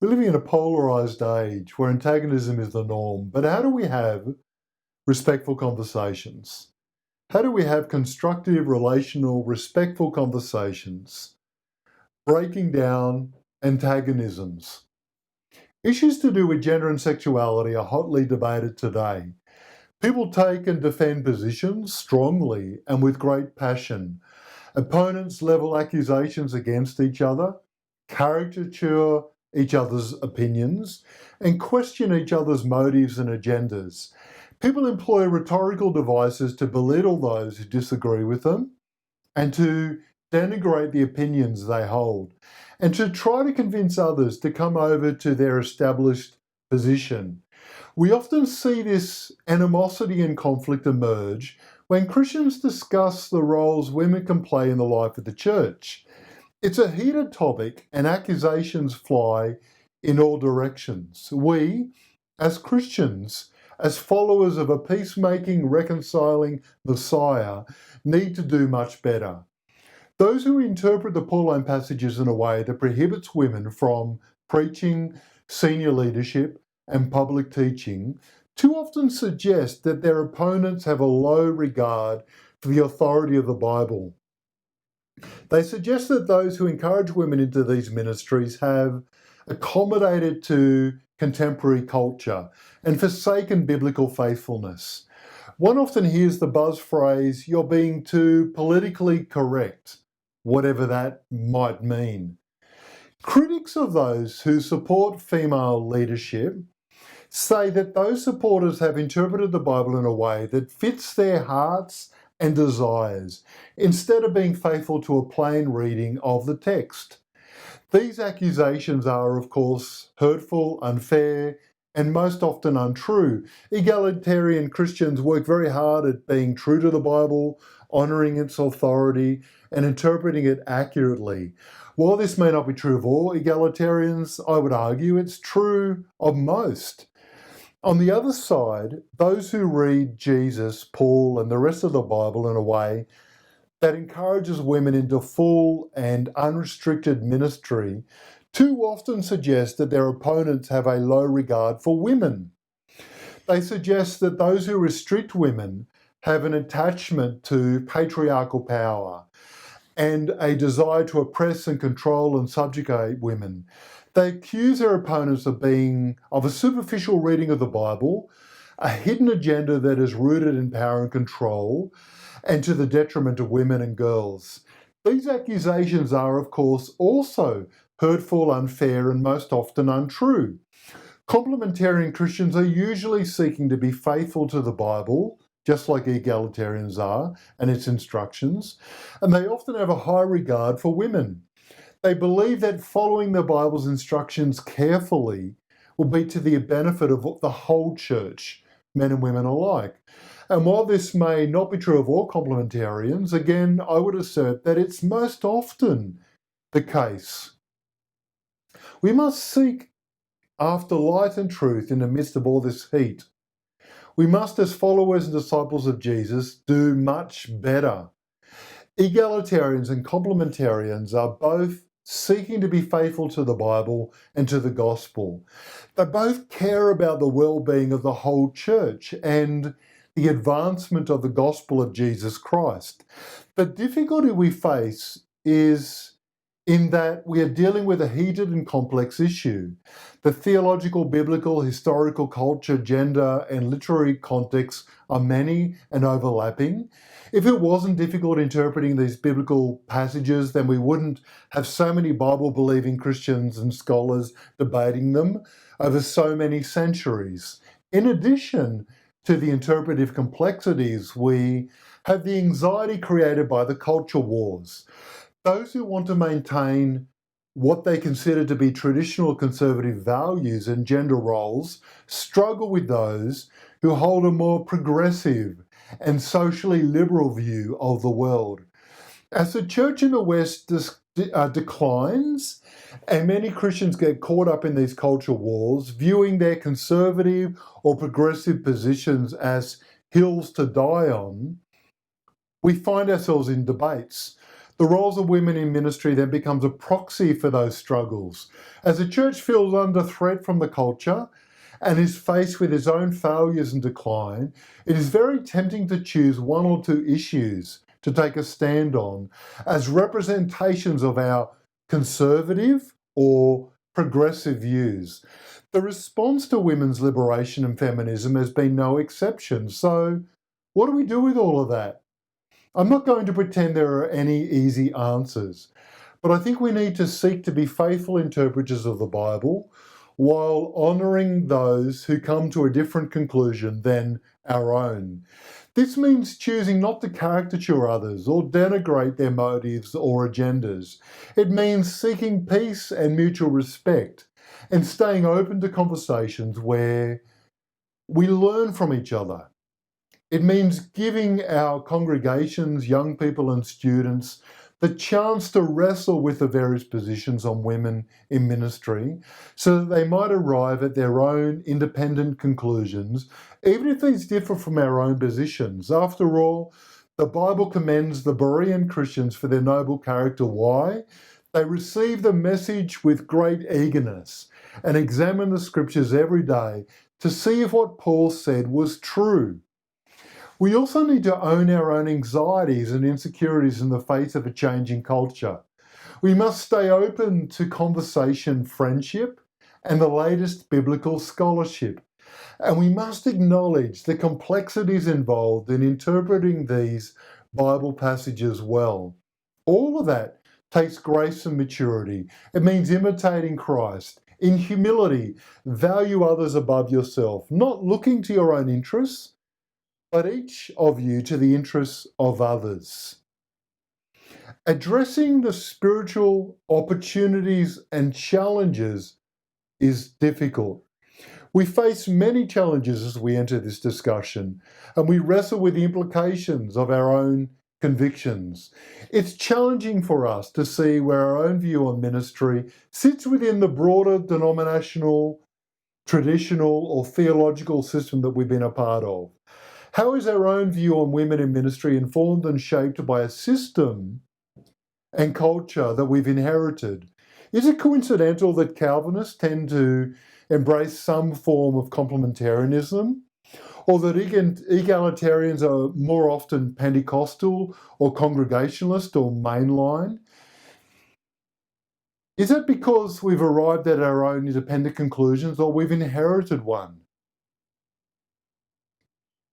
We're living in a polarised age where antagonism is the norm, but how do we have respectful conversations? How do we have constructive, relational, respectful conversations, breaking down antagonisms? Issues to do with gender and sexuality are hotly debated today. People take and defend positions strongly and with great passion. Opponents level accusations against each other, caricature each other's opinions, and question each other's motives and agendas. People employ rhetorical devices to belittle those who disagree with them and to denigrate the opinions they hold, and to try to convince others to come over to their established position. We often see this animosity and conflict emerge when Christians discuss the roles women can play in the life of the church. It's a heated topic and accusations fly in all directions. We, as Christians, as followers of a peacemaking, reconciling Messiah, need to do much better. Those who interpret the Pauline passages in a way that prohibits women from preaching, senior leadership, and public teaching too often suggest that their opponents have a low regard for the authority of the Bible. They suggest that those who encourage women into these ministries have accommodated to contemporary culture and forsaken biblical faithfulness. One often hears the buzz phrase, "You're being too politically correct," whatever that might mean. Critics of those who support female leadership say that those supporters have interpreted the Bible in a way that fits their hearts and desires, instead of being faithful to a plain reading of the text. These accusations are, of course, hurtful, unfair, and most often untrue. Egalitarian Christians work very hard at being true to the Bible, honouring its authority, and interpreting it accurately. While this may not be true of all egalitarians, I would argue it's true of most. On the other side, those who read Jesus, Paul, and the rest of the Bible in a way that encourages women into full and unrestricted ministry too often suggest that their opponents have a low regard for women. They suggest that those who restrict women have an attachment to patriarchal power and a desire to oppress and control and subjugate women. They accuse their opponents of a superficial reading of the Bible, a hidden agenda that is rooted in power and control, and to the detriment of women and girls. These accusations are, of course, also hurtful, unfair, and most often untrue. Complementarian Christians are usually seeking to be faithful to the Bible, just like egalitarians are, and its instructions, and they often have a high regard for women. They believe that following the Bible's instructions carefully will be to the benefit of the whole church, men and women alike. And while this may not be true of all complementarians, again, I would assert that it's most often the case. We must seek after light and truth in the midst of all this heat. We must, as followers and disciples of Jesus, do much better. Egalitarians and complementarians are both seeking to be faithful to the Bible and to the gospel. They both care about the well-being of the whole church and the advancement of the gospel of Jesus Christ. The difficulty we face is in that we are dealing with a heated and complex issue. The theological, biblical, historical, culture, gender, and literary contexts are many and overlapping. If it wasn't difficult interpreting these biblical passages, then we wouldn't have so many Bible-believing Christians and scholars debating them over so many centuries. In addition to the interpretive complexities, we have the anxiety created by the culture wars. Those who want to maintain what they consider to be traditional conservative values and gender roles struggle with those who hold a more progressive and socially liberal view of the world. As the church in the West declines, and many Christians get caught up in these culture wars, viewing their conservative or progressive positions as hills to die on, we find ourselves in debates. The roles of women in ministry then becomes a proxy for those struggles. As the church feels under threat from the culture and is faced with its own failures and decline, it is very tempting to choose one or two issues to take a stand on as representations of our conservative or progressive views. The response to women's liberation and feminism has been no exception. So, what do we do with all of that? I'm not going to pretend there are any easy answers, but I think we need to seek to be faithful interpreters of the Bible while honouring those who come to a different conclusion than our own. This means choosing not to caricature others or denigrate their motives or agendas. It means seeking peace and mutual respect and staying open to conversations where we learn from each other. It means giving our congregations, young people and students the chance to wrestle with the various positions on women in ministry so that they might arrive at their own independent conclusions, even if these differ from our own positions. After all, the Bible commends the Berean Christians for their noble character. Why? They receive the message with great eagerness and examine the scriptures every day to see if what Paul said was true. We also need to own our own anxieties and insecurities in the face of a changing culture. We must stay open to conversation, friendship, and the latest biblical scholarship. And we must acknowledge the complexities involved in interpreting these Bible passages well. All of that takes grace and maturity. It means imitating Christ. In humility, value others above yourself, not looking to your own interests, but each of you to the interests of others. Addressing the spiritual opportunities and challenges is difficult. We face many challenges as we enter this discussion, and we wrestle with the implications of our own convictions. It's challenging for us to see where our own view on ministry sits within the broader denominational, traditional, or theological system that we've been a part of. How is our own view on women in ministry informed and shaped by a system and culture that we've inherited? Is it coincidental that Calvinists tend to embrace some form of complementarianism, or that egalitarians are more often Pentecostal or Congregationalist or mainline? Is that because we've arrived at our own independent conclusions or we've inherited one?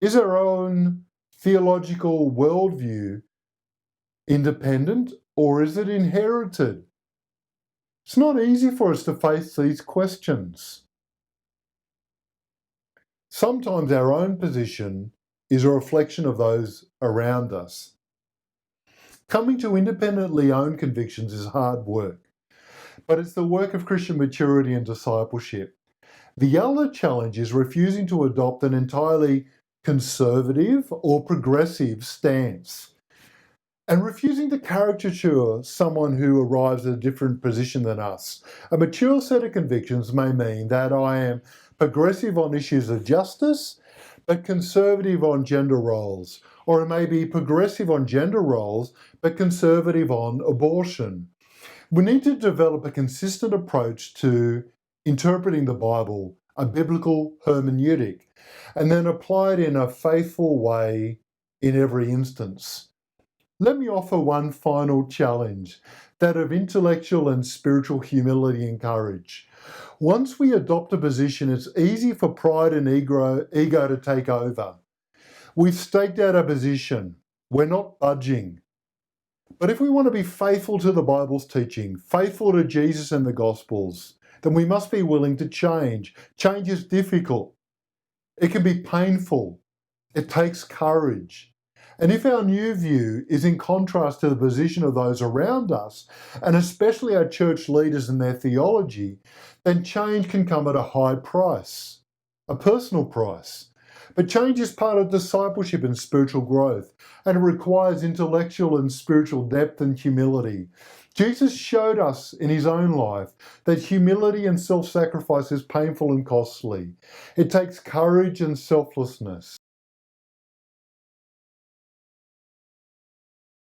Is our own theological worldview independent or is it inherited? It's not easy for us to face these questions. Sometimes our own position is a reflection of those around us. Coming to independently own convictions is hard work, but it's the work of Christian maturity and discipleship. The other challenge is refusing to adopt an entirely conservative or progressive stance and refusing to caricature someone who arrives at a different position than us. A mature set of convictions may mean that I am progressive on issues of justice, but conservative on gender roles, or it may be progressive on gender roles, but conservative on abortion. We need to develop a consistent approach to interpreting the Bible, a biblical hermeneutic, and then apply it in a faithful way in every instance. Let me offer one final challenge, that of intellectual and spiritual humility and courage. Once we adopt a position, it's easy for pride and ego to take over. We've staked out our position. We're not budging. But if we want to be faithful to the Bible's teaching, faithful to Jesus and the Gospels, then we must be willing to change. Change is difficult. It can be painful. It takes courage. And if our new view is in contrast to the position of those around us, and especially our church leaders and their theology, then change can come at a high price, a personal price. But change is part of discipleship and spiritual growth, and it requires intellectual and spiritual depth and humility. Jesus showed us in his own life that humility and self-sacrifice is painful and costly. It takes courage and selflessness.